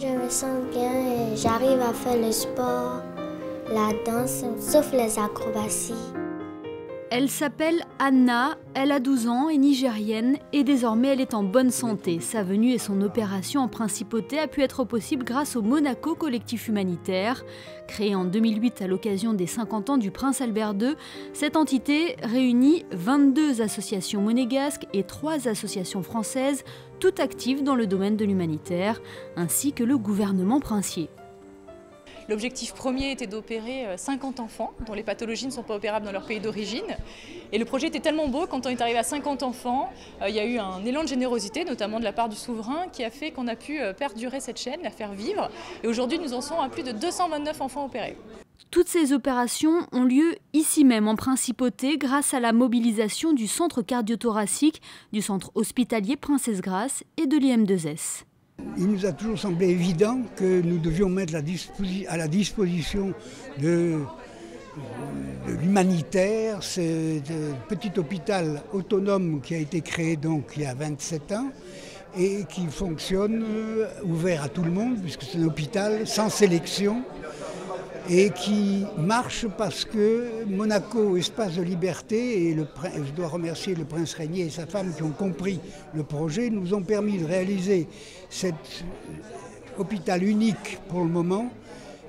Je me sens bien et j'arrive à faire le sport, la danse, sauf les acrobaties. Elle s'appelle Anna, elle a 12 ans, est nigérienne et désormais elle est en bonne santé. Sa venue et son opération en principauté a pu être possible grâce au Monaco Collectif Humanitaire. Créé en 2008 à l'occasion des 50 ans du prince Albert II, cette entité réunit 22 associations monégasques et 3 associations françaises, toutes actives dans le domaine de l'humanitaire, ainsi que le gouvernement princier. L'objectif premier était d'opérer 50 enfants dont les pathologies ne sont pas opérables dans leur pays d'origine. Et le projet était tellement beau, quand on est arrivé à 50 enfants, il y a eu un élan de générosité, notamment de la part du souverain, qui a fait qu'on a pu perdurer cette chaîne, la faire vivre. Et aujourd'hui, nous en sommes à plus de 229 enfants opérés. Toutes ces opérations ont lieu ici même en principauté grâce à la mobilisation du centre cardio-thoracique, du centre hospitalier Princesse Grace et de l'IM2S. Il nous a toujours semblé évident que nous devions mettre à la disposition de l'humanitaire ce petit hôpital autonome qui a été créé donc il y a 27 ans et qui fonctionne ouvert à tout le monde puisque c'est un hôpital sans sélection et qui marche parce que Monaco, espace de liberté, et je dois remercier le prince Régnier et sa femme qui ont compris le projet, nous ont permis de réaliser cet hôpital unique pour le moment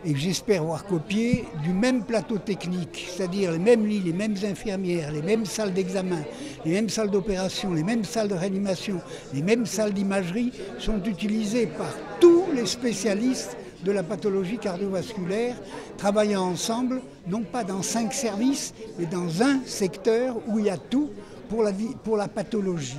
et que j'espère voir copier du même plateau technique, c'est-à-dire les mêmes lits, les mêmes infirmières, les mêmes salles d'examen, les mêmes salles d'opération, les mêmes salles de réanimation, les mêmes salles d'imagerie sont utilisées par tous les spécialistes de la pathologie cardiovasculaire, travaillant ensemble, non pas dans 5 services, mais dans un secteur où il y a tout pour la pathologie.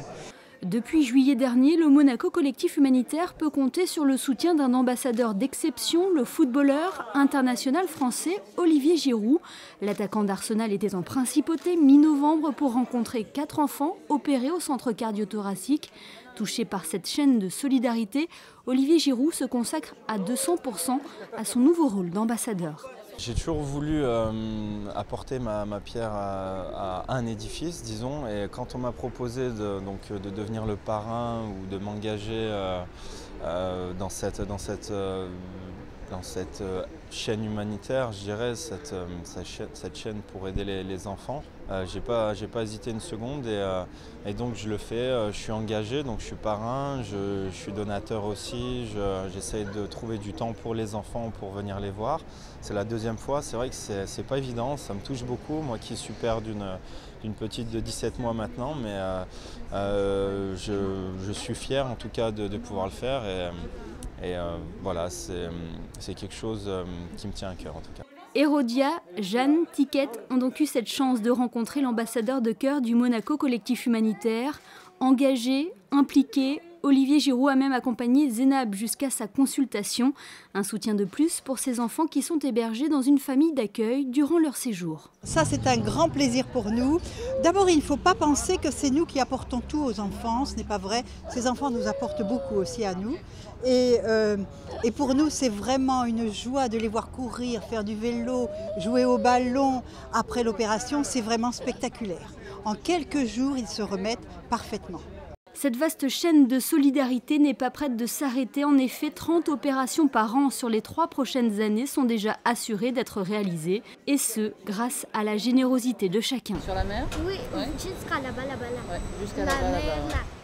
Depuis juillet dernier, le Monaco Collectif Humanitaire peut compter sur le soutien d'un ambassadeur d'exception, le footballeur international français Olivier Giroud. L'attaquant d'Arsenal était en principauté mi-novembre pour rencontrer 4 enfants opérés au centre cardio-thoracique. Touché par cette chaîne de solidarité, Olivier Giroud se consacre à 200% à son nouveau rôle d'ambassadeur. J'ai toujours voulu apporter ma pierre à un édifice, disons, et quand on m'a proposé de devenir le parrain ou de m'engager dans cette chaîne humanitaire, je dirais, cette chaîne pour aider les enfants, j'ai pas hésité une seconde et donc je le fais, je suis engagé, donc je suis parrain, je suis donateur aussi, j'essaye de trouver du temps pour les enfants pour venir les voir. C'est la deuxième fois, c'est vrai que c'est pas évident, ça me touche beaucoup, moi qui suis père d'une petite de 17 mois maintenant, mais je suis fier en tout cas de pouvoir le faire et voilà, c'est quelque chose qui me tient à cœur en tout cas. Hérodia, Jeanne, Tiquette ont donc eu cette chance de rencontrer l'ambassadeur de cœur du Monaco Collectif Humanitaire. Engagé, impliqué, Olivier Giroud a même accompagné Zénab jusqu'à sa consultation. Un soutien de plus pour ces enfants qui sont hébergés dans une famille d'accueil durant leur séjour. Ça, c'est un grand plaisir pour nous. D'abord, il ne faut pas penser que c'est nous qui apportons tout aux enfants. Ce n'est pas vrai. Ces enfants nous apportent beaucoup aussi à nous. Et pour nous, c'est vraiment une joie de les voir courir, faire du vélo, jouer au ballon. Après l'opération, c'est vraiment spectaculaire. En quelques jours, ils se remettent parfaitement. Cette vaste chaîne de solidarité n'est pas prête de s'arrêter. En effet, 30 opérations par an sur les 3 prochaines années sont déjà assurées d'être réalisées. Et ce, grâce à la générosité de chacun. Sur la mer ? Oui, ouais. Jusqu'à là-bas, là-bas, là. Ouais, jusqu'à là-bas, là-bas. Là.